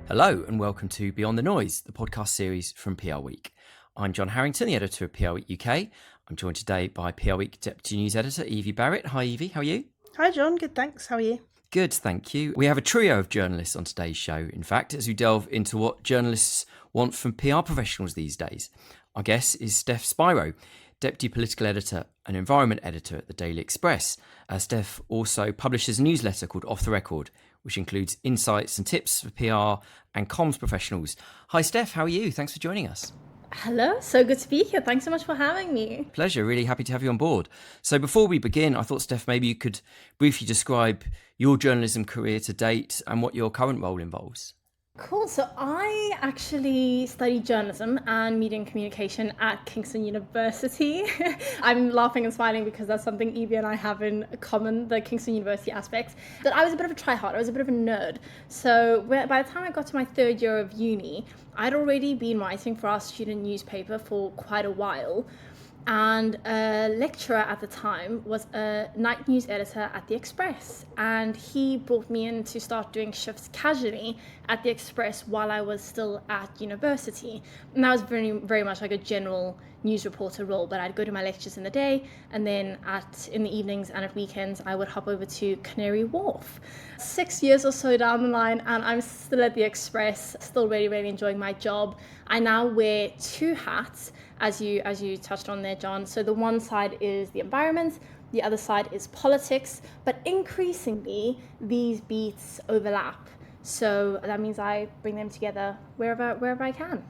Hello and welcome to Beyond the Noise, the podcast series from PRWeek. I'm John Harrington, the editor of PRWeek UK. I'm joined today by PRWeek Deputy News Editor Evie Barrett. Hi Evie, how are you? Hi John, good thanks, how are you? Good, thank you. We have a trio of journalists on today's show, in fact, as we delve into what journalists want from PR professionals these days. Our guest is Steph Spyro, Deputy Political Editor and Environment Editor at the Daily Express. Steph also publishes a newsletter called Off the Record, which includes insights and tips for PR and comms professionals. Hi Steph, how are you? Thanks for joining us. Hello, so good to be here. Thanks so much for having me. Pleasure, really happy to have you on board. So before we begin, I thought, Steph, maybe you could briefly describe your journalism career to date and what your current role involves. Cool. So I actually studied journalism and media and communication at Kingston University. I'm laughing and smiling because that's something Evie and I have in common, the Kingston University aspect. But I was a bit of a tryhard. I was a bit of a nerd. So by the time I got to my third year of uni, I'd already been writing for our student newspaper for quite a while. And a lecturer at the time was a night news editor at the Express, and he brought me in to start doing shifts casually at the Express while I was still at university. And that was very, very much like a general news reporter role, but I'd go to my lectures in the day, and then in the evenings and at weekends I would hop over to Canary Wharf. 6 years or so down the line, and I'm still at the Express, still really, really enjoying my job. I now wear two hats, as you touched on there, John. So the one side is the environment, the other side is politics, but increasingly these beats overlap. So that means I bring them together wherever I can.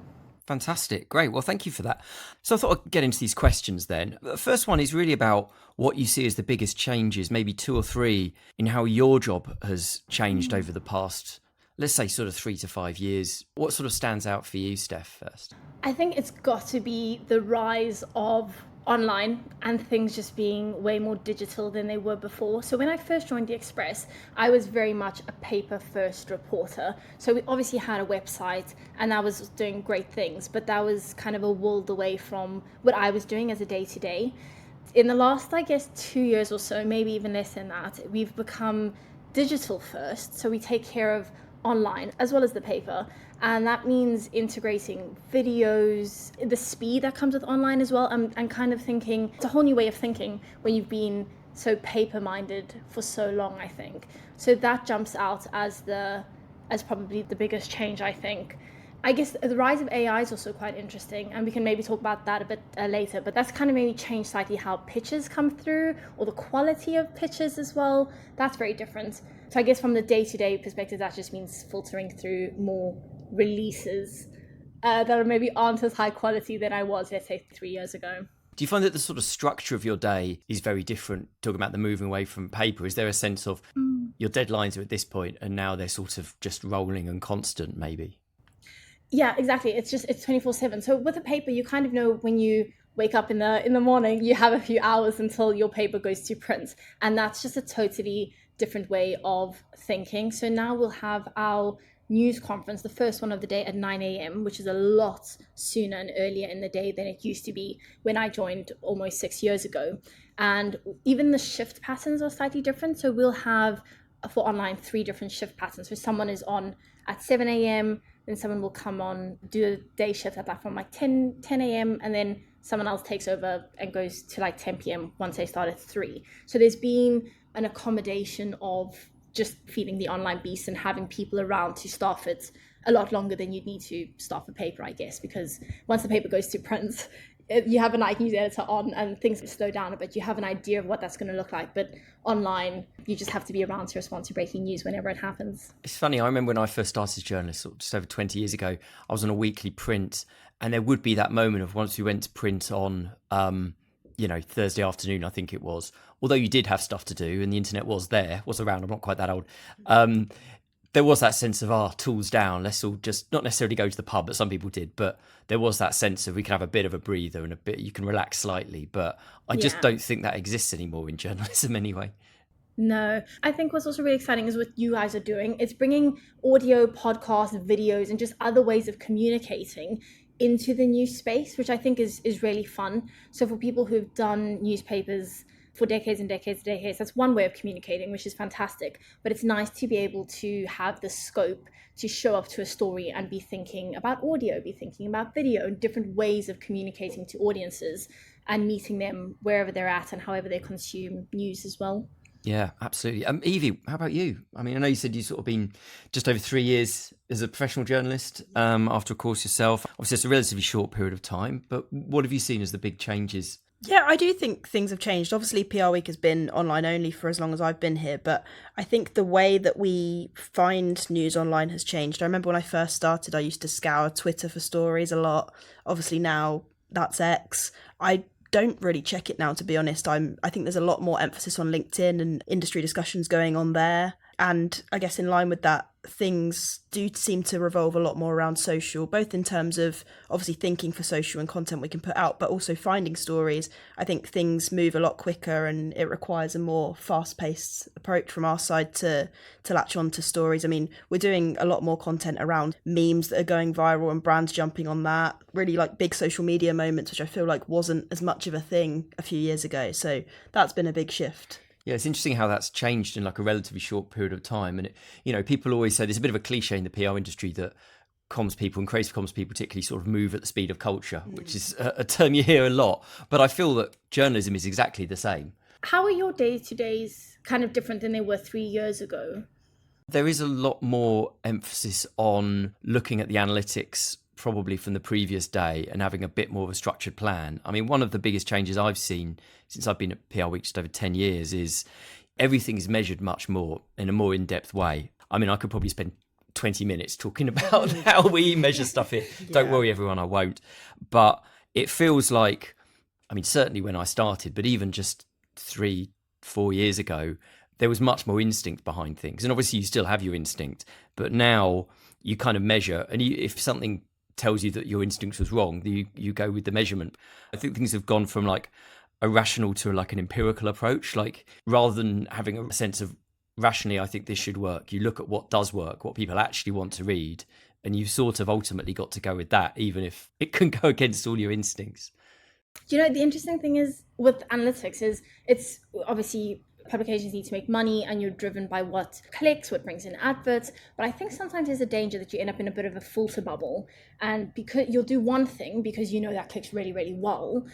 Fantastic. Great. Well, thank you for that. So I thought I'd get into these questions then. The first one is really about what you see as the biggest changes, maybe two or three, in how your job has changed over the past, let's say, sort of 3 to 5 years. What sort of stands out for you, Steph, first? I think it's got to be the rise of online and things just being way more digital than they were before. So when I first joined the Express, I was very much a paper first reporter. So we obviously had a website and that was doing great things, but that was kind of a world away from what I was doing as a day-to-day. In the last, I guess, 2 years or so, maybe even less than that, we've become digital first. So we take care of online as well as the paper, and that means integrating videos, the speed that comes with online as well, and kind of thinking it's a whole new way of thinking when you've been so paper minded for so long, I think. So that jumps out as probably the biggest change, I think. I guess the rise of AI is also quite interesting, and we can maybe talk about that a bit later, but that's kind of maybe changed slightly how pitches come through, or the quality of pitches as well. That's very different. So I guess from the day-to-day perspective, that just means filtering through more releases that maybe aren't as high quality than I was, let's say, 3 years ago. Do you find that the sort of structure of your day is very different, talking about the moving away from paper? Is there a sense of your deadlines are at this point and now they're sort of just rolling and constant, maybe? Yeah, exactly. It's 24/7. So with a paper, you kind of know when you wake up in the morning, you have a few hours until your paper goes to print. And that's just a totally different way of thinking. So now we'll have our news conference, the first one of the day at 9 a.m., which is a lot sooner and earlier in the day than it used to be when I joined almost 6 years ago. And even the shift patterns are slightly different. So we'll have, for online, 3 different shift patterns. So someone is on at 7 a.m., then someone will come on, do a day shift at like from like 10 a.m., and then someone else takes over and goes to like 10 p.m. once they start at 3. So there's been an accommodation of just feeding the online beast and having people around to staff it a lot longer than you'd need to staff a paper, I guess, because once the paper goes to print, you have a night news editor on and things slow down a bit. You have an idea of what that's going to look like, but online, you just have to be around to respond to breaking news whenever it happens. It's funny, I remember when I first started as a journalist, just over 20 years ago, I was on a weekly print, and there would be that moment of once we went to print on, Thursday afternoon, I think it was, although you did have stuff to do and the internet was around, I'm not quite that old. There was that sense of, tools down, let's all just not necessarily go to the pub, but some people did, but there was that sense of we can have a bit of a breather and you can relax slightly, but I just don't think that exists anymore in journalism anyway. No, I think what's also really exciting is what you guys are doing. It's bringing audio, podcasts, videos, and just other ways of communicating into the news space, which I think is really fun. So for people who've done newspapers for decades and decades and decades. That's one way of communicating, which is fantastic. But it's nice to be able to have the scope to show up to a story and be thinking about audio, be thinking about video, and different ways of communicating to audiences and meeting them wherever they're at and however they consume news as well. Yeah, absolutely. Evie, how about you? I mean, I know you said you've sort of been just over 3 years as a professional journalist after a course yourself. Obviously, it's a relatively short period of time, but what have you seen as the big changes? Yeah, I do think things have changed. Obviously, PRWeek has been online only for as long as I've been here, but I think the way that we find news online has changed. I remember when I first started, I used to scour Twitter for stories a lot. Obviously, now that's X. I don't really check it now, to be honest. I think there's a lot more emphasis on LinkedIn and industry discussions going on there. And I guess in line with that, things do seem to revolve a lot more around social, both in terms of obviously thinking for social and content we can put out, but also finding stories. I think things move a lot quicker and it requires a more fast-paced approach from our side to latch on to stories. I mean, we're doing a lot more content around memes that are going viral and brands jumping on that, really like big social media moments, which I feel like wasn't as much of a thing a few years ago. So that's been a big shift. Yeah, it's interesting how that's changed in like a relatively short period of time. And, people always say there's a bit of a cliche in the PR industry that comms people and creative comms people particularly sort of move at the speed of culture, which is a term you hear a lot. But I feel that journalism is exactly the same. How are your day-to-days kind of different than they were 3 years ago? There is a lot more emphasis on looking at the analytics probably from the previous day and having a bit more of a structured plan. I mean, one of the biggest changes I've seen since I've been at PRWeek just over 10 years is everything is measured much more in a more in-depth way. I mean, I could probably spend 20 minutes talking about how we measure stuff here. Don't worry, everyone, I won't. But it feels like, I mean, certainly when I started, but even just 3-4 years ago, there was much more instinct behind things. And obviously you still have your instinct, but now you kind of measure. And if something tells you that your instinct was wrong, you go with the measurement. I think things have gone from like a rational to like an empirical approach. Like rather than having a sense of rationally, I think this should work, you look at what does work, what people actually want to read, and you've sort of ultimately got to go with that, even if it can go against all your instincts. The interesting thing is with analytics is it's obviously publications need to make money and you're driven by what clicks, what brings in adverts. But I think sometimes there's a danger that you end up in a bit of a filter bubble, and because you'll do one thing because you know that clicks really, really well,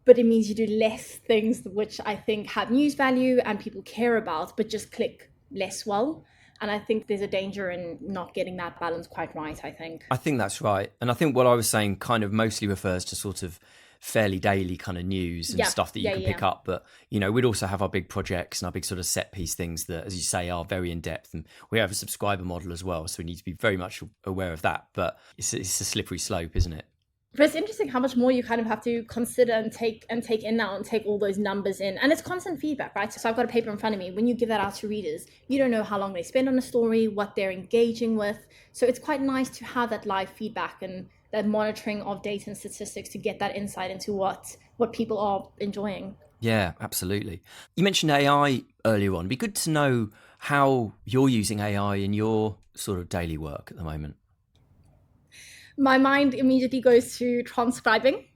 but it means you do less things which I think have news value and people care about, but just click less well. And I think there's a danger in not getting that balance quite right, I think. I think that's right. And I think what I was saying kind of mostly refers to sort of fairly daily kind of news and stuff that you can pick up. But, we'd also have our big projects and our big sort of set piece things that, as you say, are very in depth. And we have a subscriber model as well. So we need to be very much aware of that. But it's a slippery slope, isn't it? But it's interesting how much more you kind of have to consider and take in now and take all those numbers in. And it's constant feedback, right? So I've got a paper in front of me. When you give that out to readers, you don't know how long they spend on a story, what they're engaging with. So it's quite nice to have that live feedback and that monitoring of data and statistics to get that insight into what people are enjoying. Yeah, absolutely. You mentioned AI earlier on. It'd be good to know how you're using AI in your sort of daily work at the moment. My mind immediately goes to transcribing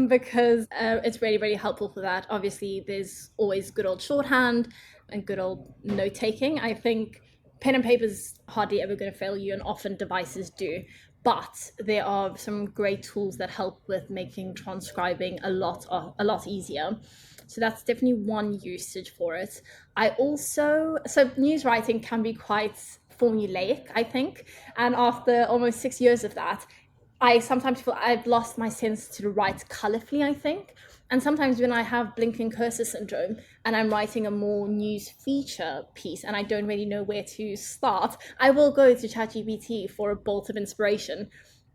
because it's really, really helpful for that. Obviously, there's always good old shorthand and good old note-taking. I think pen and paper is hardly ever going to fail you, and often devices do. But there are some great tools that help with making transcribing a lot easier. So that's definitely one usage for it. So news writing can be quite formulaic, I think. And after almost 6 years of that, I sometimes feel I've lost my sense to write colorfully, I think. And sometimes when I have blinking cursor syndrome and I'm writing a more news feature piece and I don't really know where to start, I will go to ChatGPT for a bolt of inspiration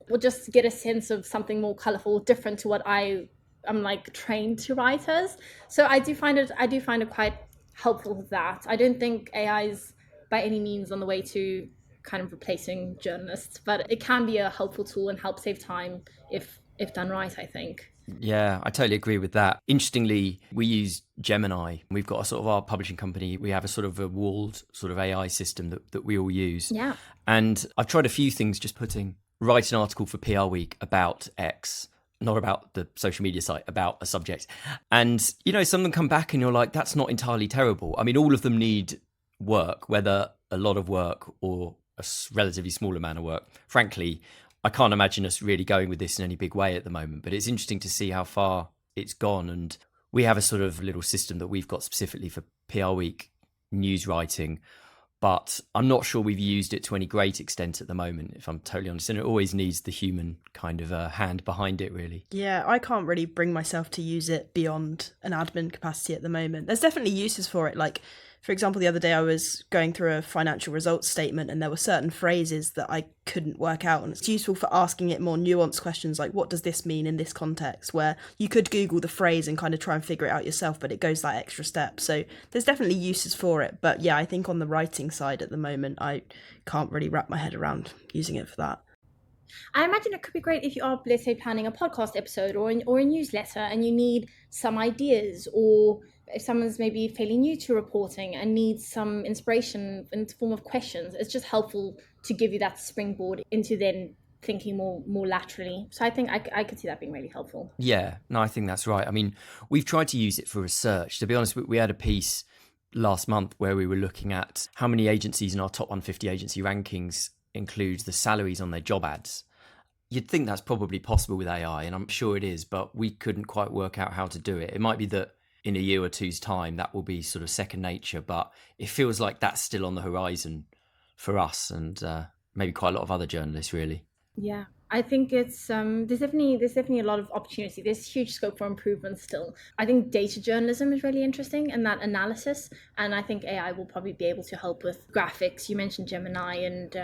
or just get a sense of something more colorful, different to what I'm like trained to write as. So I do find it quite helpful with that. I don't think AI is by any means on the way to kind of replacing journalists, but it can be a helpful tool and help save time if done right, I think. Yeah, I totally agree with that. Interestingly, we use Gemini. We've got a sort of our publishing company. We have a sort of a walled sort of AI system that we all use. Yeah. And I've tried a few things, just write an article for PRWeek about X. not about the social media site, about a subject. And, you know, some of them come back and you're like, that's not entirely terrible. I mean, all of them need work, whether a lot of work or a relatively small amount of work. Frankly, I can't imagine us really going with this in any big way at the moment, but it's interesting to see how far it's gone. And we have a sort of little system that we've got specifically for PRWeek news writing, but I'm not sure we've used it to any great extent at the moment, if I'm totally honest. And it always needs the human kind of hand behind it, really. Yeah, I can't really bring myself to use it beyond an admin capacity at the moment. There's definitely uses for it. Like, for example, the other day I was going through a financial results statement and there were certain phrases that I couldn't work out. And it's useful for asking it more nuanced questions like, what does this mean in this context? Where you could Google the phrase and kind of try and figure it out yourself, but it goes that extra step. So there's definitely uses for it. But yeah, I think on the writing side at the moment, I can't really wrap my head around using it for that. I imagine it could be great if you are, let's say, planning a podcast episode or a newsletter and you need some ideas, or if someone's maybe fairly new to reporting and needs some inspiration in the form of questions. It's just helpful to give you that springboard into then thinking more laterally. So I think I could see that being really helpful. Yeah, no, I think that's right. I mean, we've tried to use it for research. To be honest, we had a piece last month where we were looking at how many agencies in our top 150 agency rankings includes the salaries on their job ads. You'd think that's probably possible with AI, and I'm sure it is, but we couldn't quite work out how to do it. It might be that in a year or two's time, that will be sort of second nature, but it feels like that's still on the horizon for us and maybe quite a lot of other journalists, really. Yeah, I think it's there's definitely a lot of opportunity. There's huge scope for improvement still. I think data journalism is really interesting and that analysis, and I think AI will probably be able to help with graphics. You mentioned Gemini and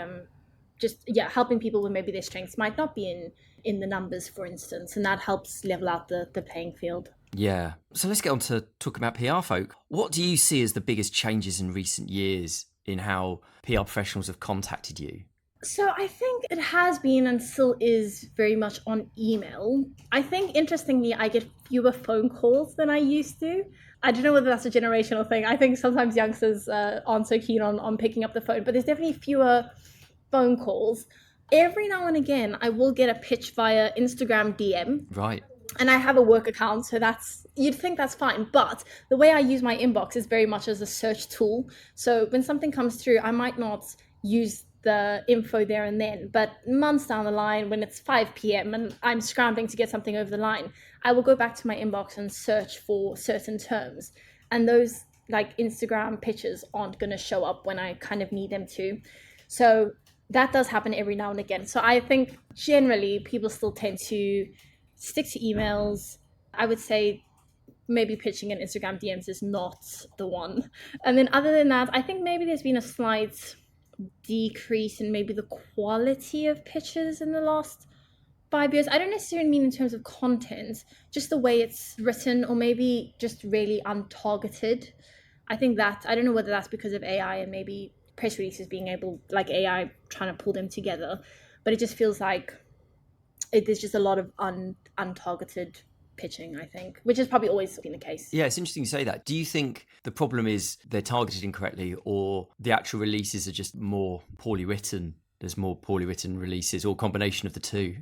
helping people with maybe their strengths might not be in the numbers, for instance, and that helps level out the playing field. Yeah. So let's get on to talk about PR folk. What do you see as the biggest changes in recent years in how PR professionals have contacted you? So I think it has been and still is very much on email. I think, interestingly, I get fewer phone calls than I used to. I don't know whether that's a generational thing. I think sometimes youngsters aren't so keen on picking up the phone, but there's definitely fewer phone calls. Every now and again, I will get a pitch via Instagram DM. Right. And I have a work account, so you'd think that's fine. But the way I use my inbox is very much as a search tool. So when something comes through, I might not use the info there and then, but months down the line, when it's 5 p.m. and I'm scrambling to get something over the line, I will go back to my inbox and search for certain terms. And those like Instagram pitches aren't going to show up when I kind of need them to. So that does happen every now and again. So I think generally people still tend to stick to emails. I would say maybe pitching in Instagram DMs is not the one. And then other than that, I think maybe there's been a slight decrease in maybe the quality of pitches in the last 5 years. I don't necessarily mean in terms of content, just the way it's written, or maybe just really untargeted. I think that, I don't know whether that's because of AI and maybe press releases being able, like AI trying to pull them together, but it just feels like there's just a lot of untargeted pitching, I think, which has probably always been the case. Yeah, it's interesting you say that. Do you think the problem is they're targeted incorrectly, or the actual releases are just more poorly written? There's more poorly written releases, or a combination of the two?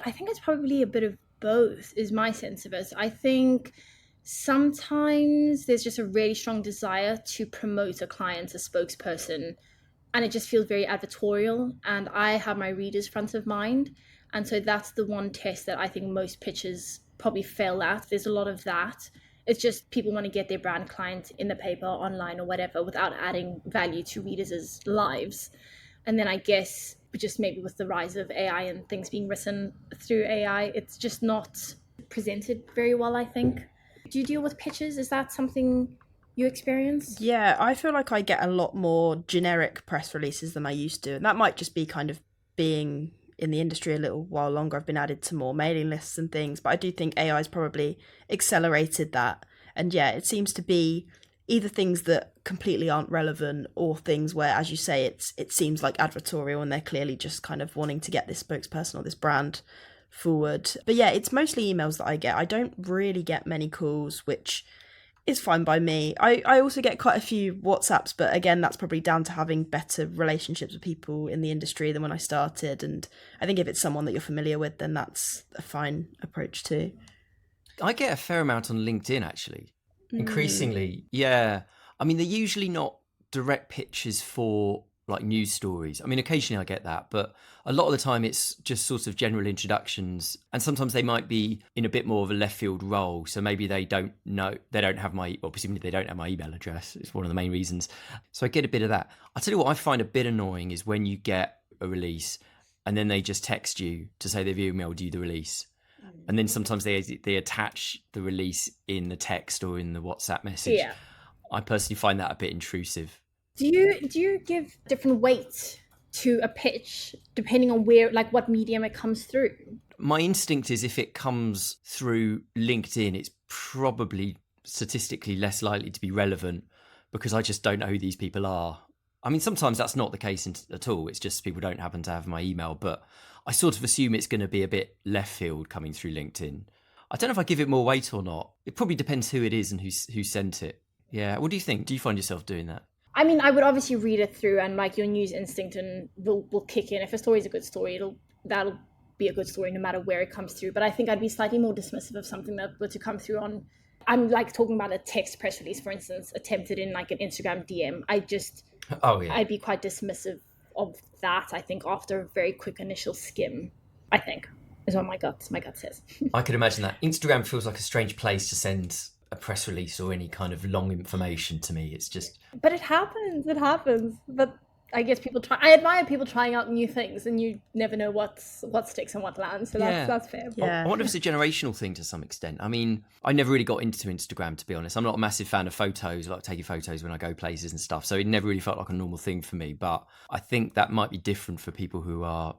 I think it's probably a bit of both, is my sense of it. I think sometimes there's just a really strong desire to promote a client, a spokesperson, and it just feels very advertorial, and I have my readers front of mind. And so that's the one test that I think most pitches probably fail at. There's a lot of that. It's just people want to get their brand client in the paper, online, or whatever, without adding value to readers' lives. And then I guess just maybe with the rise of AI and things being written through AI, it's just not presented very well, I think. Do you deal with pitches? Is that something you experience? Yeah, I feel like I get a lot more generic press releases than I used to. And that might just be kind of being in the industry a little while longer. I've been added to more mailing lists and things, but I do think AI has probably accelerated that. And yeah, it seems to be either things that completely aren't relevant, or things where, as you say, it seems like advertorial and they're clearly just kind of wanting to get this spokesperson or this brand forward. But yeah, it's mostly emails that I get. I don't really get many calls, which It's fine by me. I also get quite a few WhatsApps, but again, that's probably down to having better relationships with people in the industry than when I started. And I think if it's someone that you're familiar with, then that's a fine approach too. I get a fair amount on LinkedIn, actually. Increasingly, yeah. I mean, they're usually not direct pitches for like news stories. I mean, occasionally I get that, but a lot of the time it's just sort of general introductions. And sometimes they might be in a bit more of a left field role. So maybe they don't have my, or presumably they don't have my email address. It's one of the main reasons. So I get a bit of that. I'll tell you what I find a bit annoying is when you get a release and then they just text you to say they've emailed you the release. And then sometimes they attach the release in the text or in the WhatsApp message. Yeah. I personally find that a bit intrusive. Do you give different weight to a pitch depending on where, like what medium it comes through? My instinct is if it comes through LinkedIn, it's probably statistically less likely to be relevant because I just don't know who these people are. I mean, sometimes that's not the case at all. It's just people don't happen to have my email, but I sort of assume it's going to be a bit left field coming through LinkedIn. I don't know if I give it more weight or not. It probably depends who it is and who sent it. Yeah. What do you think? Do you find yourself doing that? I mean, I would obviously read it through and like your news instinct and will kick in. If a story is a good story, that'll be a good story no matter where it comes through. But I think I'd be slightly more dismissive of something that were to come through on, I'm like talking about a text press release, for instance, attempted in like an Instagram DM. I'd be quite dismissive of that, I think, after a very quick initial skim, I think, is what my gut says. I could imagine that. Instagram feels like a strange place to send a press release or any kind of long information to me. It's just... But it happens. But I guess I admire people trying out new things, and you never know what sticks and what lands. So that's fair. Yeah. I wonder if it's a generational thing to some extent. I mean, I never really got into Instagram, to be honest. I'm not a massive fan of photos, like taking photos when I go places and stuff. So it never really felt like a normal thing for me. But I think that might be different for people who are,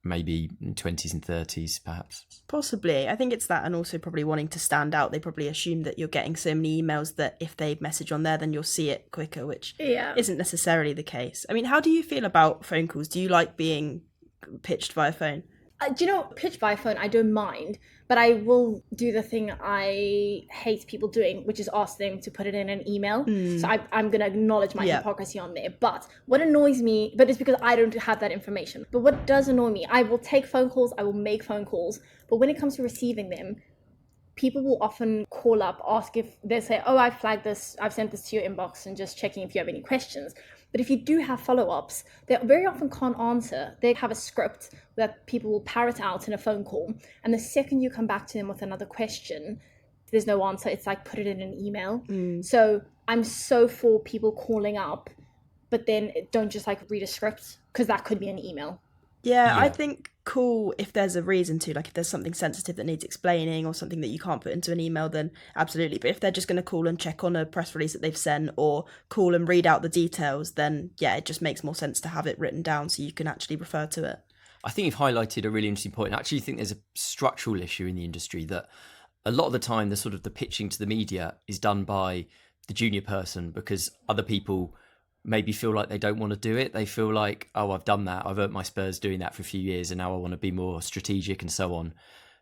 maybe in 20s and 30s, perhaps. Possibly. I think it's that, and also probably wanting to stand out. They probably assume that you're getting so many emails that if they message on there, then you'll see it quicker, which isn't necessarily the case. I mean, how do you feel about phone calls? Do you like being pitched via phone? Pitch by phone, I don't mind, but I will do the thing I hate people doing, which is ask them to put it in an email. So I'm going to acknowledge my hypocrisy on there. But what annoys me, but it's because I don't have that information. But what does annoy me, I will take phone calls, I will make phone calls, but when it comes to receiving them, people will often call up, ask if they say, oh, I flagged this, I've sent this to your inbox and just checking if you have any questions. But if you do have follow-ups, they very often can't answer. They have a script that people will parrot out in a phone call. And the second you come back to them with another question, there's no answer. It's like, put it in an email. So I'm so for people calling up, but then don't just like read a script, because that could be an email. Yeah, I think cool if there's a reason to, like if there's something sensitive that needs explaining or something that you can't put into an email, then absolutely. But if they're just going to call and check on a press release that they've sent or call and read out the details, then yeah, it just makes more sense to have it written down so you can actually refer to it. I think you've highlighted a really interesting point. I actually think there's a structural issue in the industry that a lot of the time the pitching to the media is done by the junior person because other people maybe feel like they don't want to do it. They feel like, oh, I've done that. I've earned my spurs doing that for a few years and now I want to be more strategic and so on.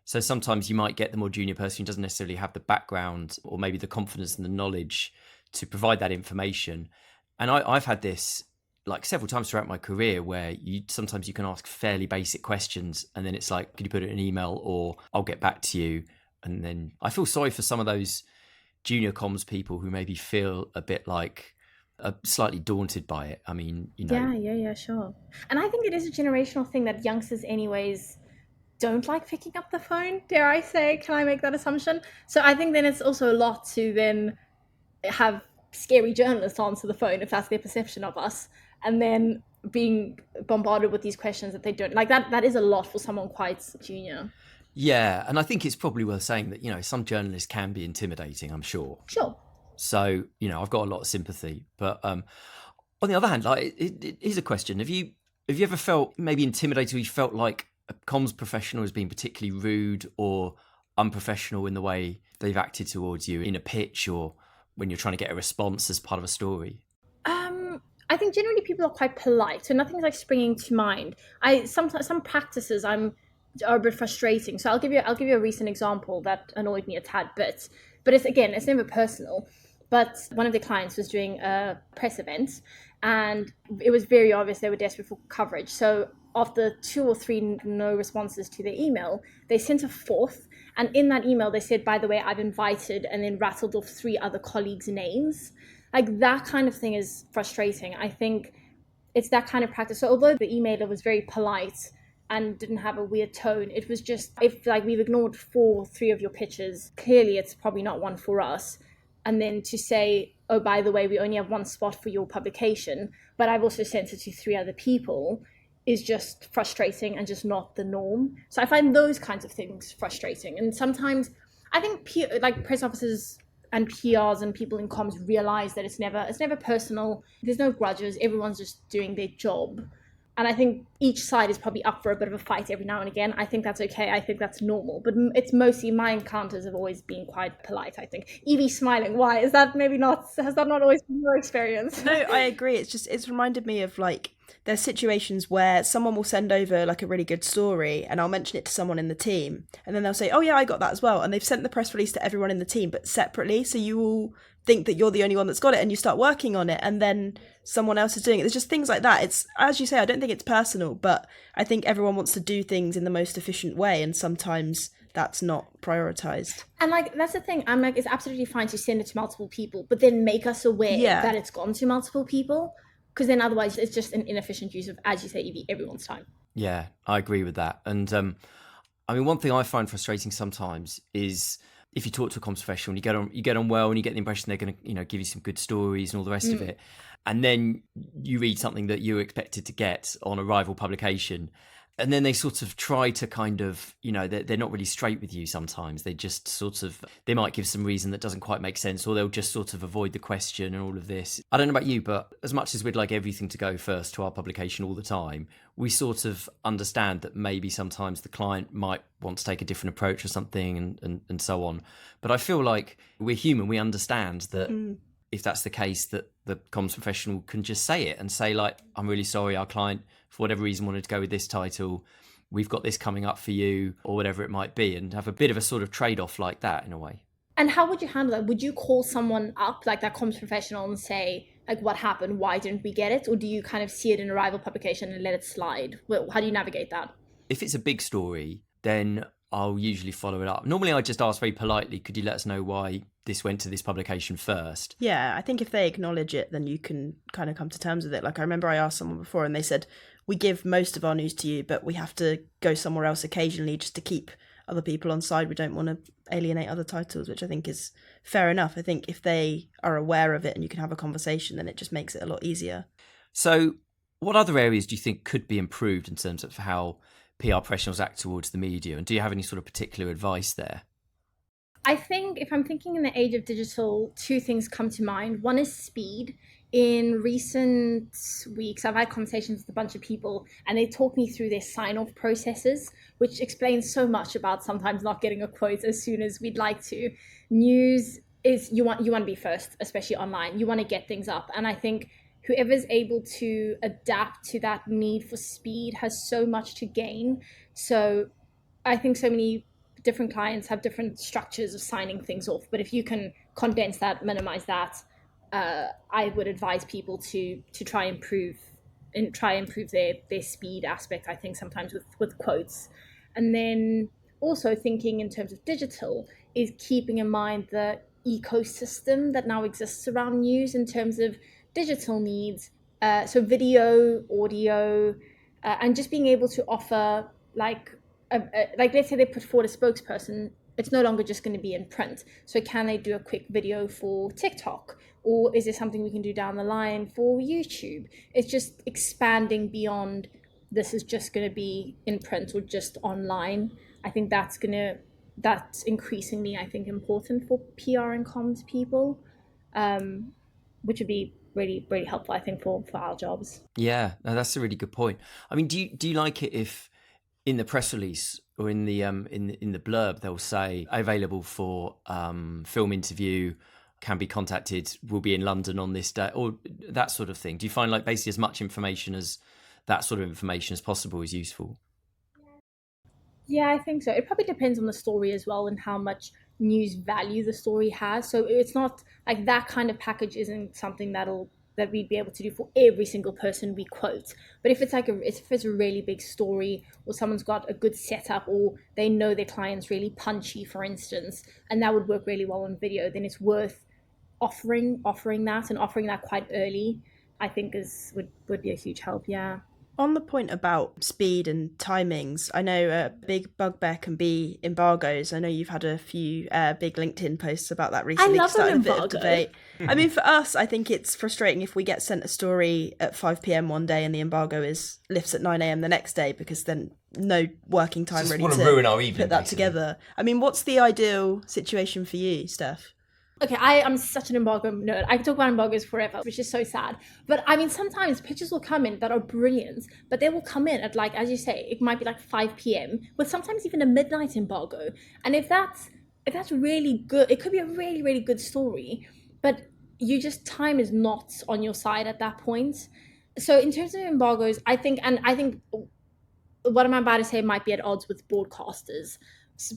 So sometimes you might get the more junior person who doesn't necessarily have the background or maybe the confidence and the knowledge to provide that information. And I've had this like several times throughout my career where sometimes you can ask fairly basic questions and then it's like, can you put it in an email or I'll get back to you? And then I feel sorry for some of those junior comms people who maybe feel a bit like, slightly daunted by it. I mean, Yeah, sure. And I think it is a generational thing that youngsters anyways don't like picking up the phone, dare I say. Can I make that assumption? So I think then it's also a lot to then have scary journalists answer the phone if that's their perception of us, and then being bombarded with these questions that they don't like. That is a lot for someone quite junior. Yeah, and I think it's probably worth saying that some journalists can be intimidating, I'm sure. Sure. So, I've got a lot of sympathy. But on the other hand, like, it is a question. Have you ever felt maybe intimidated or you felt like a comms professional has been particularly rude or unprofessional in the way they've acted towards you in a pitch or when you're trying to get a response as part of a story? I think generally people are quite polite, so nothing's like springing to mind. Sometimes some practices are a bit frustrating. So I'll give you a recent example that annoyed me a tad bit. But it's never personal. But one of the clients was doing a press event, and it was very obvious they were desperate for coverage. So after 2 or 3 no responses to their email, they sent a fourth. And in that email, they said, by the way, I've invited, and then rattled off 3 other colleagues' names. Like, that kind of thing is frustrating. I think it's that kind of practice. So although the emailer was very polite and didn't have a weird tone, it was just, if like we've ignored 3 of your pitches, clearly it's probably not one for us. And then to say, oh, by the way, we only have 1 spot for your publication, but I've also sent it to 3 other people, is just frustrating and just not the norm. So I find those kinds of things frustrating. And sometimes I think press officers and PRs and people in comms realize that it's never personal. There's no grudges. Everyone's just doing their job. And I think each side is probably up for a bit of a fight every now and again. I think that's okay. I think that's normal. But it's mostly, my encounters have always been quite polite, I think. Evie smiling. Why? Has that not always been your experience? No, I agree. It's reminded me of like, there's situations where someone will send over like a really good story and I'll mention it to someone in the team. And then they'll say, oh yeah, I got that as well. And they've sent the press release to everyone in the team, but separately. So you all think that you're the only one that's got it and you start working on it and then someone else is doing it. There's just things like that. It's, as you say, I don't think it's personal, but I think everyone wants to do things in the most efficient way, and sometimes that's not prioritized. And like, that's the thing. I'm like, it's absolutely fine to send it to multiple people, but then make us aware that it's gone to multiple people, because then otherwise it's just an inefficient use of, as you say, Evie, everyone's time. Yeah, I agree with that. And I mean, one thing I find frustrating sometimes is if you talk to a comms professional, you get on well, and you get the impression they're going to, give you some good stories and all the rest of it, and then you read something that you expected to get on a rival publication, and then they sort of try to kind of, they're not really straight with you sometimes. They just sort of, they might give some reason that doesn't quite make sense, or they'll just sort of avoid the question and all of this. I don't know about you, but as much as we'd like everything to go first to our publication all the time, we sort of understand that maybe sometimes the client might want to take a different approach or something, and so on. But I feel like we're human. We understand that if that's the case, that the comms professional can just say it and say, like, I'm really sorry, our client, for whatever reason, wanted to go with this title. We've got this coming up for you, or whatever it might be, and have a bit of a sort of trade-off like that in a way. And how would you handle that? Would you call someone up, like that comms professional, and say, like, what happened? Why didn't we get it? Or do you kind of see it in a rival publication and let it slide? Well, how do you navigate that? If it's a big story, then I'll usually follow it up. Normally I just ask very politely, could you let us know why this went to this publication first? Yeah, I think if they acknowledge it, then you can kind of come to terms with it. Like, I remember I asked someone before and they said, we give most of our news to you, but we have to go somewhere else occasionally just to keep other people on side. We don't want to alienate other titles, which I think is fair enough. I think if they are aware of it and you can have a conversation, then it just makes it a lot easier. So what other areas do you think could be improved in terms of how PR professionals act towards the media? And do you have any sort of particular advice there? I think if I'm thinking in the age of digital, 2 things come to mind. One is speed. In recent weeks, I've had conversations with a bunch of people and they talk me through their sign-off processes, which explains so much about sometimes not getting a quote as soon as we'd like to. News is, you want to be first, especially online. You want to get things up. And I think whoever's able to adapt to that need for speed has so much to gain. So I think so many different clients have different structures of signing things off. But if you can condense that, minimize that, I would advise people to try and improve their speed aspect, I think, sometimes with quotes. And then also thinking in terms of digital is keeping in mind the ecosystem that now exists around news in terms of digital needs, so video, audio, and just being able to offer like let's say they put forward a spokesperson, it's no longer just going to be in print. So can they do a quick video for TikTok? Or is there something we can do down the line for YouTube? It's just expanding beyond this is just going to be in print or just online. I think that's increasingly, I think, important for PR and comms people, which would be really, really helpful, I think, for our jobs. Yeah, no, that's a really good point. I mean, do you like it if in the press release or in the blurb they'll say available for film interview, can be contacted, will be in London on this day, or that sort of thing? Do you find like basically as much information as that sort of information as possible is useful? Yeah, I think so. It probably depends on the story as well and how much news value the story has. So it's not like that kind of package isn't something that we'd be able to do for every single person we quote. But if it's if it's a really big story, or someone's got a good setup, or they know their client's really punchy, for instance, and that would work really well on video, then it's worth offering that, and offering that quite early, I think would be a huge help. Yeah. On the point about speed and timings, I know a big bugbear can be embargoes. I know you've had a few big LinkedIn posts about that recently. I love an embargo. A bit of debate. I mean, for us, I think it's frustrating if we get sent a story at 5 p.m. one day and the embargo lifts at 9 a.m. the next day, because then no working time really to ruin our evening, put that together. I mean, what's the ideal situation for you, Steph? Okay, I'm such an embargo nerd. I could talk about embargoes forever, which is so sad. But I mean, sometimes pictures will come in that are brilliant, but they will come in at, like, as you say, it might be like 5 p.m. with sometimes even a midnight embargo. And if that's really good, it could be a really, really good story, but time is not on your side at that point. So in terms of embargoes, I think what I'm about to say might be at odds with broadcasters.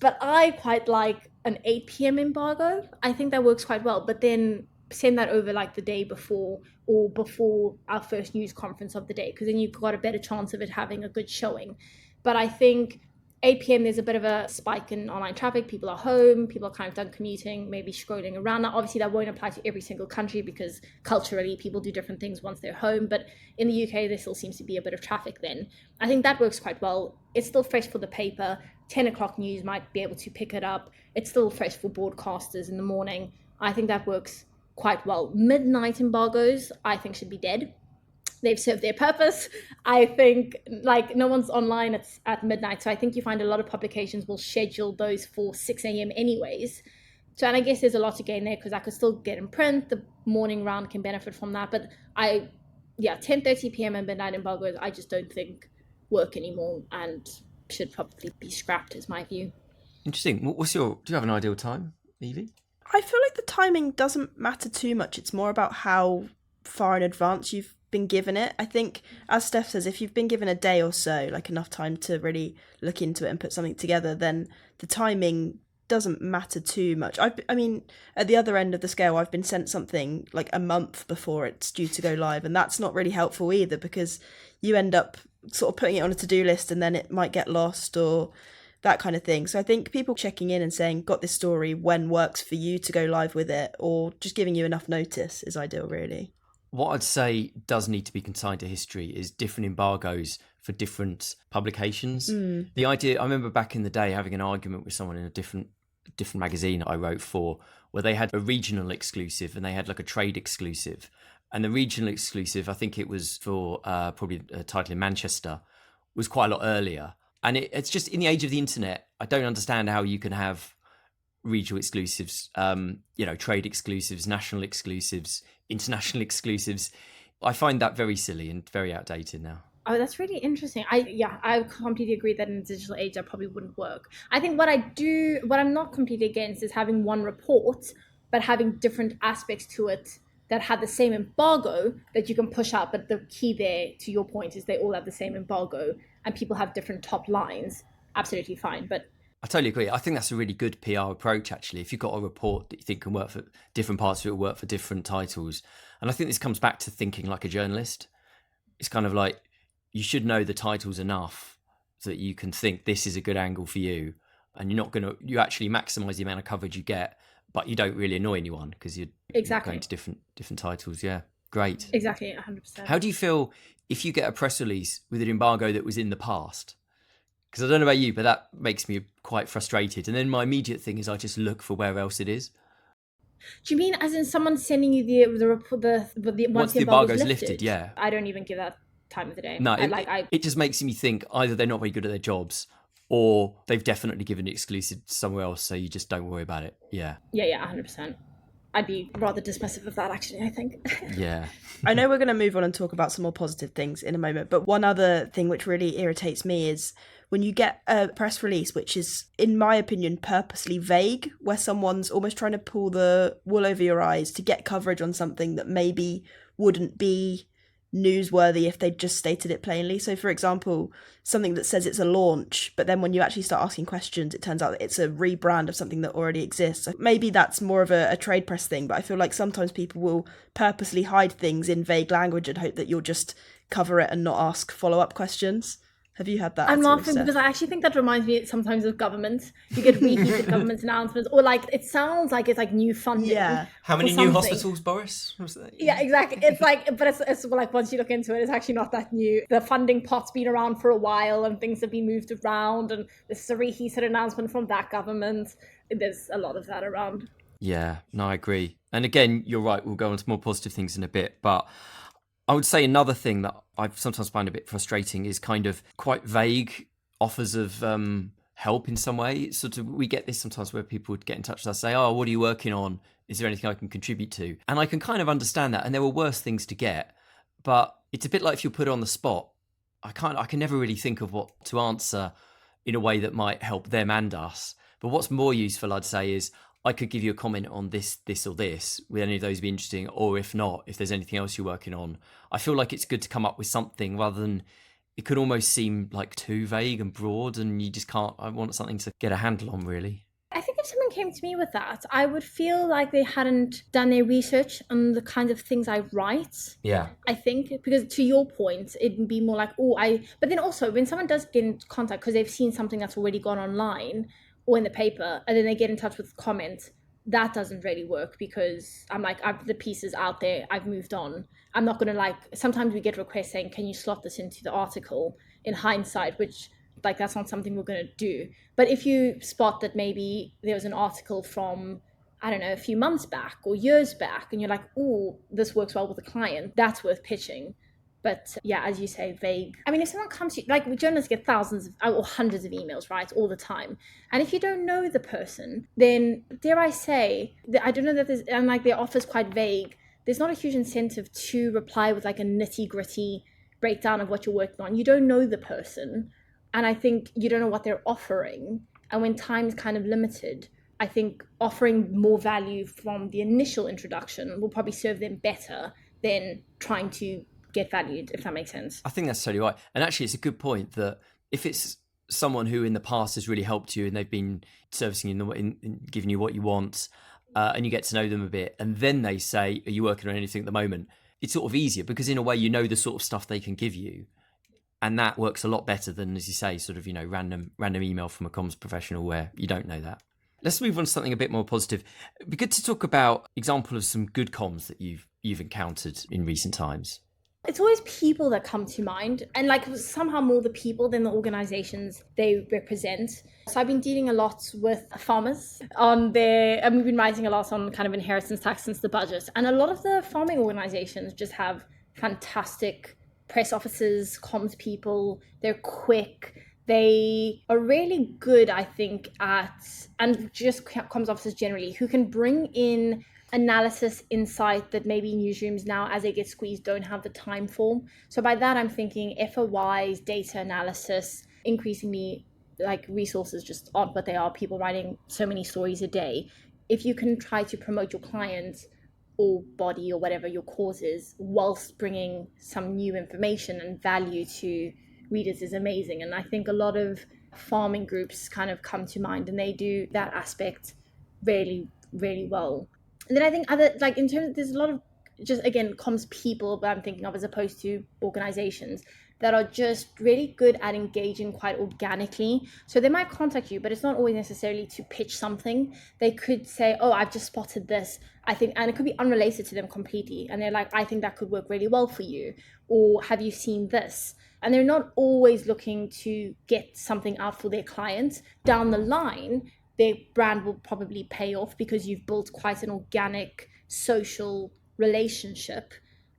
But I quite like an 8 p.m. embargo. I think that works quite well. But then send that over like the day before, or before our first news conference of the day, because then you've got a better chance of it having a good showing. But I think 8 p.m. there's a bit of a spike in online traffic. People are home. People are kind of done commuting, maybe scrolling around. Now, obviously, that won't apply to every single country, because culturally people do different things once they're home. But in the UK, there still seems to be a bit of traffic then. I think that works quite well. It's still fresh for the paper. 10 o'clock news might be able to pick it up. It's still fresh for broadcasters in the morning. I think that works quite well. Midnight embargoes, I think, should be dead. They've served their purpose. I think, like, no one's online at midnight. So I think you find a lot of publications will schedule those for 6 a.m. anyways. So, and I guess there's a lot to gain there, because I could still get in print. The morning round can benefit from that. But 10:30 p.m. and midnight embargoes, I just don't think work anymore, and should probably be scrapped, is my view. Interesting. Do you have an ideal time, Evie? I feel like the timing doesn't matter too much. It's more about how far in advance you've been given it. I think, as Steph says, if you've been given a day or so, like enough time to really look into it and put something together, then the timing doesn't matter too much. I mean, at the other end of the scale, I've been sent something like a month before it's due to go live, and that's not really helpful either, because you end up sort of putting it on a to-do list and then it might get lost or that kind of thing. So I think people checking in and saying, got this story, when works for you to go live with it, or just giving you enough notice is ideal, really. What I'd say does need to be consigned to history is different embargoes for different publications. The idea, I remember back in the day having an argument with someone in a different magazine I wrote for, where they had a regional exclusive and they had like a trade exclusive. And the regional exclusive, I think it was for probably a title in Manchester, was quite a lot earlier. And it's just, in the age of the internet, I don't understand how you can have regional exclusives, trade exclusives, national exclusives, international exclusives. I find that very silly and very outdated now. Oh, that's really interesting. I completely agree that in the digital age that probably wouldn't work. I think what I'm not completely against is having one report, but having different aspects to it that had the same embargo that you can push out. But the key there, to your point, is they all have the same embargo and people have different top lines. Absolutely fine. But I totally agree. I think that's a really good PR approach, actually. If you've got a report that you think can work for different parts of it, work for different titles. And I think this comes back to thinking like a journalist. It's kind of like, you should know the titles enough so that you can think this is a good angle for you. And you actually maximize the amount of coverage you get, but you don't really annoy anyone because you're going to different titles. Yeah, great. Exactly, 100%. How do you feel if you get a press release with an embargo that was in the past? Because I don't know about you, but that makes me quite frustrated. And then my immediate thing is I just look for where else it is. Do you mean as in someone sending you the report, once the embargo's lifted? Yeah. I don't even give that time of the day. No, it just makes me think either they're not very good at their jobs, or they've definitely given it exclusive somewhere else, so you just don't worry about it. Yeah. Yeah, 100%. I'd be rather dismissive of that, actually, I think. Yeah. I know we're going to move on and talk about some more positive things in a moment, but one other thing which really irritates me is when you get a press release which is, in my opinion, purposely vague, where someone's almost trying to pull the wool over your eyes to get coverage on something that maybe wouldn't be newsworthy if they'd just stated it plainly. So, for example, something that says it's a launch, but then when you actually start asking questions, it turns out that it's a rebrand of something that already exists. So maybe that's more of a trade press thing, but I feel like sometimes people will purposely hide things in vague language and hope that you'll just cover it and not ask follow-up questions. Have you had that? I'm laughing because I actually think that reminds me sometimes of government. You get repeated government announcements, or like it sounds like it's like new funding. Yeah. How many new hospitals, Boris? Yeah, exactly. It's like, but it's like once you look into it, it's actually not that new. The funding pot's been around for a while, and things have been moved around, and this is a reheated announcement from that government. There's a lot of that around. Yeah, no, I agree. And again, you're right. We'll go on to more positive things in a bit, but I would say another thing that I sometimes find a bit frustrating is kind of quite vague offers of help in some way. Sort of, we get this sometimes where people would get in touch with us, say, "Oh, what are you working on? Is there anything I can contribute to?" And I can kind of understand that. And there were worse things to get, but it's a bit like if you're put on the spot. I can never really think of what to answer in a way that might help them and us. But what's more useful, I'd say, is I could give you a comment on this, or this. Would any of those be interesting? Or if not, if there's anything else you're working on, I feel like it's good to come up with something rather than it could almost seem like too vague and broad and you just can't. I want something to get a handle on, really. I think if someone came to me with that, I would feel like they hadn't done their research on the kinds of things I write. Yeah. I think, because to your point, it'd be more like, but then also when someone does get in contact because they've seen something that's already gone online or in the paper, and then they get in touch with comments, that doesn't really work because I'm like, the piece is out there, I've moved on. I'm not going to sometimes we get requests saying, can you slot this into the article in hindsight, which that's not something we're going to do. But if you spot that maybe there was an article from, I don't know, a few months back or years back, and you're like, oh, this works well with a client, that's worth pitching. But yeah, as you say, vague. I mean, if someone comes to you, we journalists get thousands or hundreds of emails, right, all the time. And if you don't know the person, then dare I say, I don't know that there's, and their offer's quite vague, there's not a huge incentive to reply with a nitty gritty breakdown of what you're working on. You don't know the person. And I think you don't know what they're offering. And when time's kind of limited, I think offering more value from the initial introduction will probably serve them better than trying to get valued, if that makes sense. I think that's totally right. And actually, it's a good point that if it's someone who in the past has really helped you and they've been servicing you in giving you what you want, and you get to know them a bit, and then they say, are you working on anything at the moment? It's sort of easier because in a way you know the sort of stuff they can give you. And that works a lot better than, as you say, sort of, random email from a comms professional where you don't know that. Let's move on to something a bit more positive. It'd be good to talk about example of some good comms that you've encountered in recent times. It's always people that come to mind, and somehow more the people than the organizations they represent. So I've been dealing a lot with farmers and we've been writing a lot on kind of inheritance tax since the budget. And a lot of the farming organizations just have fantastic press officers, comms people. They're quick. They are really good, I think, and just comms officers generally, who can bring in analysis, insight that maybe newsrooms now, as they get squeezed, don't have the time for. So by that, I'm thinking FOIs, data analysis, increasingly resources just aren't what they are. People writing so many stories a day. If you can try to promote your clients or body or whatever your cause is, whilst bringing some new information and value to readers is amazing. And I think a lot of farming groups kind of come to mind and they do that aspect really, really well. And then I think in terms of, there's a lot of just, again, comms people that I'm thinking of as opposed to organizations that are just really good at engaging quite organically. So they might contact you, but it's not always necessarily to pitch something. They could say, oh, I've just spotted this, I think, and it could be unrelated to them completely. And they're like, I think that could work really well for you. Or have you seen this? And they're not always looking to get something out for their clients. Down the line, their brand will probably pay off because you've built quite an organic social relationship,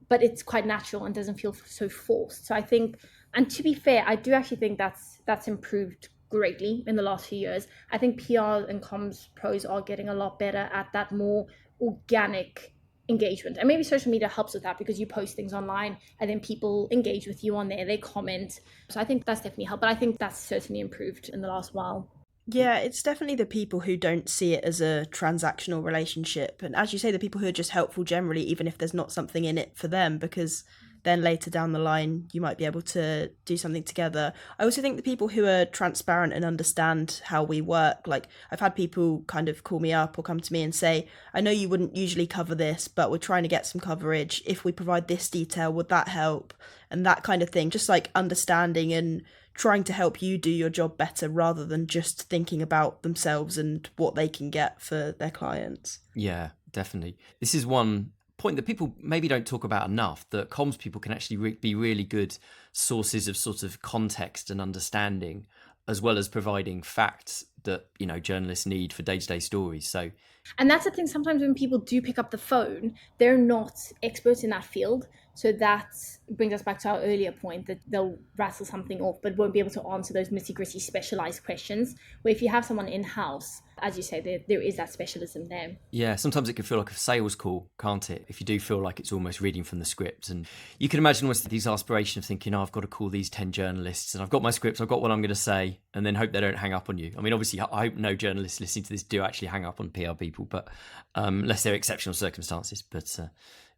but it's quite natural and doesn't feel so forced. So I think, and to be fair, I do actually think that's improved greatly in the last few years. I think PR and comms pros are getting a lot better at that more organic engagement. And maybe social media helps with that because you post things online and then people engage with you on there, they comment. So I think that's definitely helped, but I think that's certainly improved in the last while. Yeah, it's definitely the people who don't see it as a transactional relationship. And as you say, the people who are just helpful generally, even if there's not something in it for them, because then later down the line you might be able to do something together. I also think the people who are transparent and understand how we work, like I've had people kind of call me up or come to me and say, I know you wouldn't usually cover this, but we're trying to get some coverage. If we provide this detail, would that help? And that kind of thing, just like understanding and trying to help you do your job better rather than just thinking about themselves and what they can get for their clients. Yeah, definitely. This is one point that people maybe don't talk about enough, that comms people can actually be really good sources of sort of context and understanding, as well as providing facts that, you know, journalists need for day-to-day stories. So, and that's the thing, sometimes when people do pick up the phone, they're not experts in that field. So that brings us back to our earlier point that they'll rattle something off, but won't be able to answer those nitty-gritty specialized questions. Where if you have someone in-house, as you say, there is that specialism there. Yeah, sometimes it can feel like a sales call, can't it? If you do feel like it's almost reading from the script. And you can imagine almost the exasperation of thinking, oh, I've got to call these 10 journalists and I've got my script, I've got what I'm going to say, and then hope they don't hang up on you. I mean, obviously, I hope no journalists listening to this do actually hang up on PR people, but unless they're exceptional circumstances. But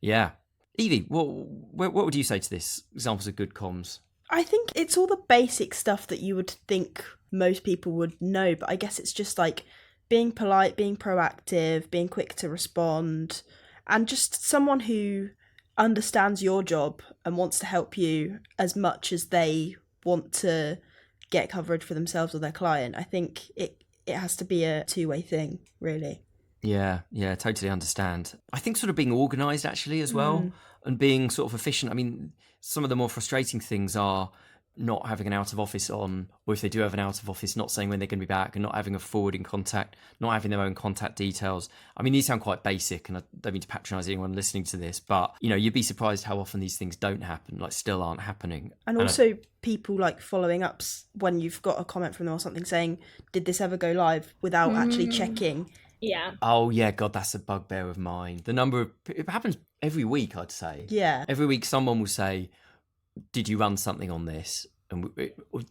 yeah. Evie, what would you say to this? Examples of good comms? I think it's all the basic stuff that you would think most people would know, but I guess it's just like being polite, being proactive, being quick to respond, and just someone who understands your job and wants to help you as much as they want to get coverage for themselves or their client. I think it has to be a two-way thing, really. Yeah, totally understand. I think sort of being organised actually as well, and being sort of efficient. I mean, some of the more frustrating things are not having an out of office on, or if they do have an out of office, not saying when they're going to be back, and not having a forwarding contact, not having their own contact details. I mean, these sound quite basic, and I don't mean to patronise anyone listening to this, but, you know, you'd be surprised how often these things don't happen, like still aren't happening. And also people like following up when you've got a comment from them or something saying, did this ever go live, without actually checking. Yeah. Oh, yeah, God, that's a bugbear of mine. The number of... It happens every week, I'd say. Yeah. Every week someone will say, did you run something on this?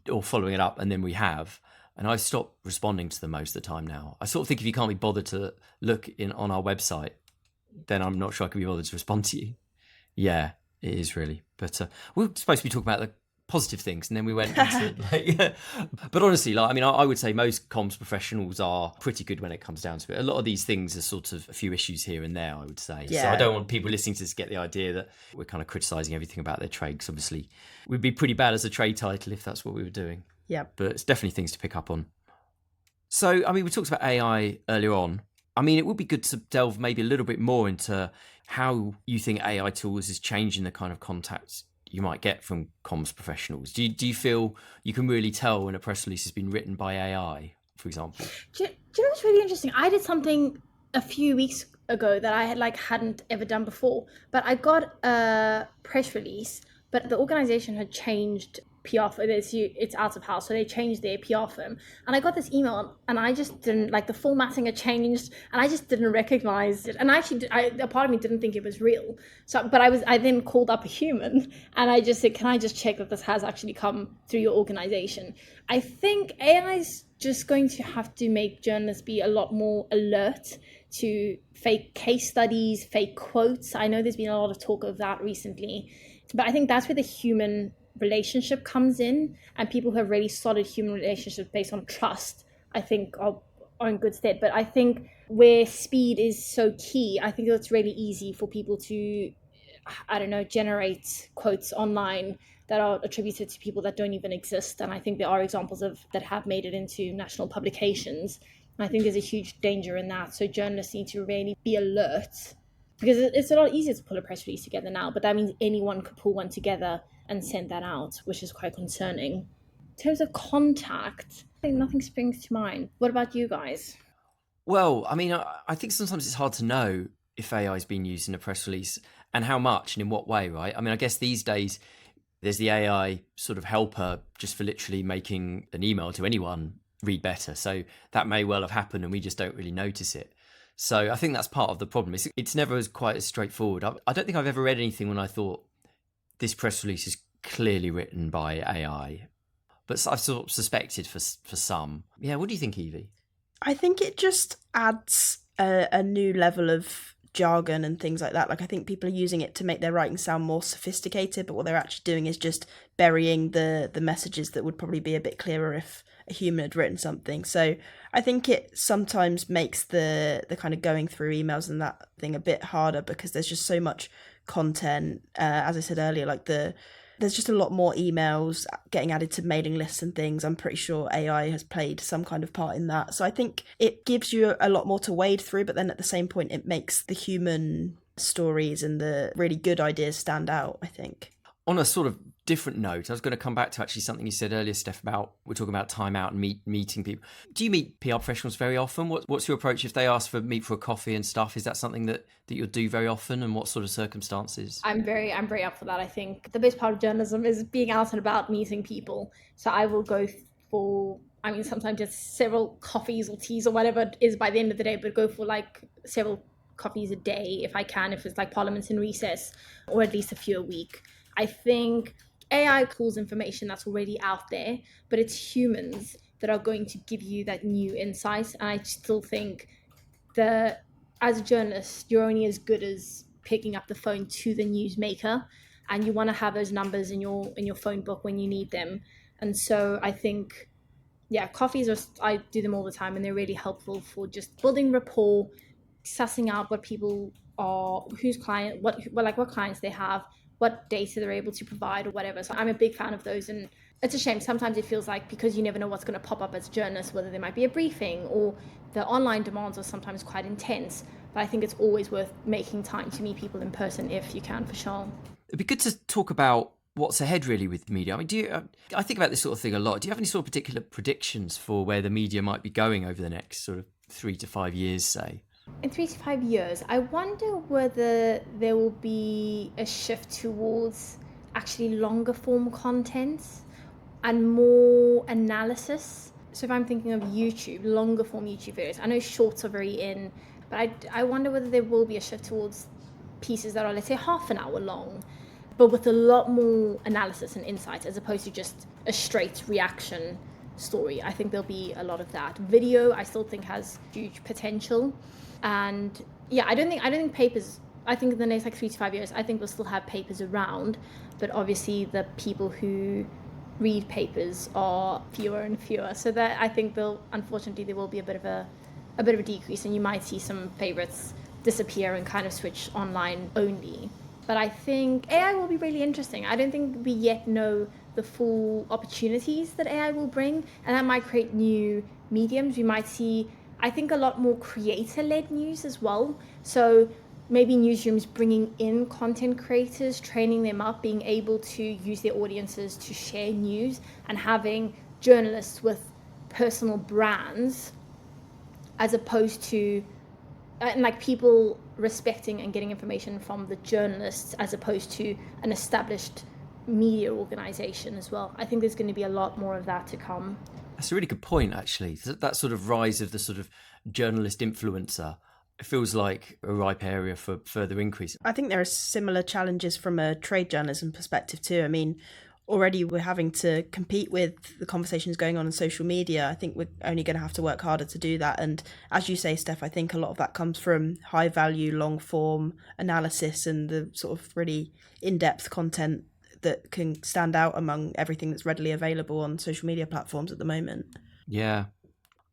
Or following it up, and then we have. And I've stopped responding to them most of the time now. I sort of think if you can't be bothered to look on our website, then I'm not sure I can be bothered to respond to you. Yeah, it is really. But we're supposed to be talking about the positive things, and then we went into like, but honestly, like, I mean, I would say most comms professionals are pretty good when it comes down to it. A lot of these things are sort of a few issues here and there, I would say. Yeah. So I don't want people listening to this to get the idea that we're kind of criticising everything about their trade, because obviously we'd be pretty bad as a trade title if that's what we were doing. Yeah. But it's definitely things to pick up on. So, I mean, we talked about AI earlier on. I mean, it would be good to delve maybe a little bit more into how you think AI tools is changing the kind of contacts you might get from comms professionals. Do you feel you can really tell when a press release has been written by AI, for example? Do you know what's really interesting? I did something a few weeks ago that I hadn't ever done before, but I got a press release, but the organization had changed PR firm. It's out of house, so they changed their PR firm, and I got this email, and I just didn't like the formatting had changed, and I just didn't recognize it, and a part of me didn't think it was real. So, but I then called up a human, and I just said, can I just check that this has actually come through your organization? I think AI is just going to have to make journalists be a lot more alert to fake case studies, fake quotes. I know there's been a lot of talk of that recently, but I think that's where the human relationship comes in, and people who have really solid human relationships based on trust, I think are in good stead. But I think where speed is so key, I think it's really easy for people to, generate quotes online that are attributed to people that don't even exist. And I think there are examples of that have made it into national publications. And I think there's a huge danger in that. So journalists need to really be alert, because it's a lot easier to pull a press release together now, but that means anyone could pull one together and send that out, which is quite concerning. In terms of contact, I think nothing springs to mind. What about you guys? Well, I mean, I think sometimes it's hard to know if AI is being used in a press release and how much and in what way, right? I mean, I guess these days there's the AI sort of helper just for literally making an email to anyone read better. So that may well have happened and we just don't really notice it. So I think that's part of the problem. It's never quite as straightforward. I don't think I've ever read anything when I thought this press release is clearly written by AI, but I've sort of suspected for some. Yeah, what do you think, Evie? I think it just adds a new level of jargon and things like that. Like, I think people are using it to make their writing sound more sophisticated, but what they're actually doing is just burying the messages that would probably be a bit clearer if a human had written something. So I think it sometimes makes the kind of going through emails and that thing a bit harder, because there's just so much content. As I said earlier, like there's just a lot more emails getting added to mailing lists and things. I'm pretty sure AI has played some kind of part in that. So I think it gives you a lot more to wade through, but then at the same point, it makes the human stories and the really good ideas stand out, I think. On a sort of different note, I was going to come back to actually something you said earlier, Steph, about we're talking about time out and meeting people. Do you meet PR professionals very often? What's your approach if they ask for meet for a coffee and stuff? Is that something that you'll do very often, and what sort of circumstances? I'm very up for that. I think the best part of journalism is being out and about, meeting people. So I will go for, I mean, sometimes just several coffees or teas or whatever it is by the end of the day, but go for like several coffees a day if I can, if it's like Parliament's in recess, or at least a few a week. I think AI pulls information that's already out there, but it's humans that are going to give you that new insight. And I still think that as a journalist, you're only as good as picking up the phone to the newsmaker, and you want to have those numbers in your phone book when you need them. And so I think, yeah, coffees I do them all the time, and they're really helpful for just building rapport, sussing out what people are, whose client, what clients they have, what data they're able to provide or whatever. So I'm a big fan of those. And it's a shame. Sometimes it feels like, because you never know what's going to pop up as a journalist, whether there might be a briefing, or the online demands are sometimes quite intense. But I think it's always worth making time to meet people in person if you can, for sure. It'd be good to talk about what's ahead really with media. I mean, I think about this sort of thing a lot. Do you have any sort of particular predictions for where the media might be going over the next sort of 3 to 5 years, say? In 3 to 5 years, I wonder whether there will be a shift towards actually longer form content and more analysis. So if I'm thinking of YouTube, longer form YouTube videos, I know shorts are very in, but I wonder whether there will be a shift towards pieces that are, let's say, half an hour long, but with a lot more analysis and insight, as opposed to just a straight reaction story. I think there'll be a lot of that. Video, I still think, has huge potential. And yeah, I don't think papers, I think in the next like 3 to 5 years, I think we'll still have papers around, but obviously the people who read papers are fewer and fewer. So that I think unfortunately there will be a bit of a decrease, and you might see some favorites disappear and kind of switch online only. But I think AI will be really interesting. I don't think we yet know the full opportunities that AI will bring, and that might create new mediums. We might see, I think, a lot more creator-led news as well. So maybe newsrooms bringing in content creators, training them up, being able to use their audiences to share news, and having journalists with personal brands, as opposed to and like people respecting and getting information from the journalists as opposed to an established media organization as well. I think there's going to be a lot more of that to come. That's a really good point, actually. That sort of rise of the sort of journalist influencer, it feels like a ripe area for further increase. I think there are similar challenges from a trade journalism perspective too. I mean, already we're having to compete with the conversations going on social media. I think we're only going to have to work harder to do that. And as you say, Steph, I think a lot of that comes from high value, long form analysis and the sort of really in-depth content that can stand out among everything that's readily available on social media platforms at the moment. Yeah.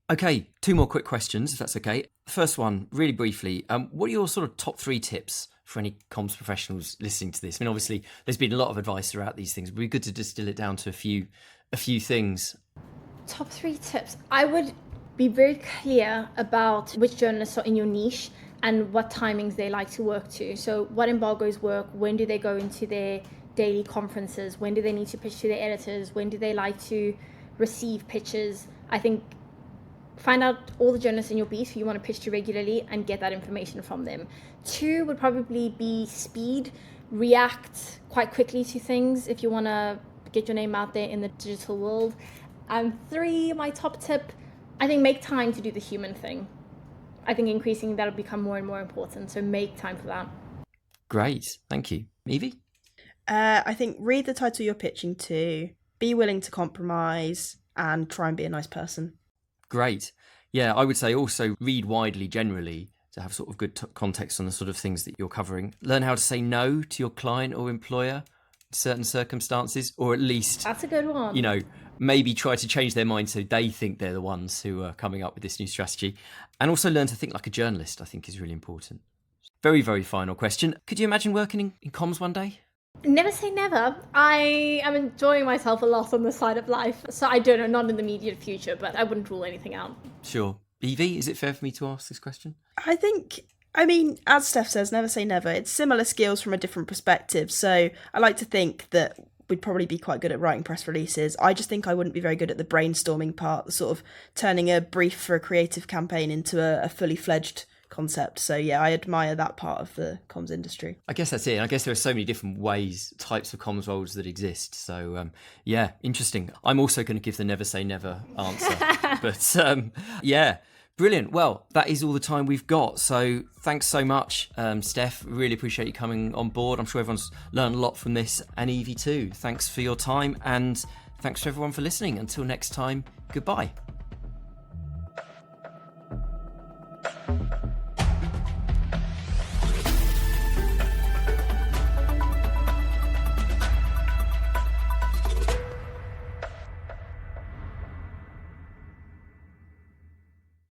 Okay, 2 more quick questions, if that's okay. First one, really briefly, what are your sort of top 3 tips for any comms professionals listening to this? I mean, obviously, there's been a lot of advice throughout these things, but it'd be good to distill it down to a few things. Top 3 tips. I would be very clear about which journalists are in your niche and what timings they like to work to. So what embargoes work, when do they go into their daily conferences, when do they need to pitch to their editors, when do they like to receive pitches. I think find out all the journalists in your beat who you want to pitch to regularly and get that information from them. 2 would probably be speed. React quite quickly to things if you want to get your name out there in the digital world. And 3, my top tip, I think make time to do the human thing. I think increasingly that'll become more and more important. So make time for that. Great. Thank you. Evie? I think read the title you're pitching to, be willing to compromise, and try and be a nice person. Great. Yeah, I would say also read widely generally. to have sort of good context on the sort of things that you're covering. Learn how to say no to your client or employer in certain circumstances, or at least, That's a good one. you know, maybe try to change their mind so they think they're the ones who are coming up with this new strategy. And also learn to think like a journalist, I think is really important. Very, very final question. Could you imagine working in comms one day? Never say never. I am enjoying myself a lot on this side of life. So I don't know, not in the immediate future, but I wouldn't rule anything out. Sure. Evie, is it fair for me to ask this question? I mean, as Steph says, never say never. It's similar skills from a different perspective. So I like to think that we'd probably be quite good at writing press releases. I just think I wouldn't be very good at the brainstorming part, the sort of turning a brief for a creative campaign into a fully fledged concept. So yeah, I admire that part of the comms industry. I guess that's it. I guess there are so many different types of comms roles that exist. So yeah, interesting. I'm also going to give the never say never answer. But yeah, brilliant. Well, that is all the time we've got. So thanks so much, Steph. Really appreciate you coming on board. I'm sure everyone's learned a lot from this, and Evie too. Thanks for your time, and thanks to everyone for listening. Until next time, goodbye.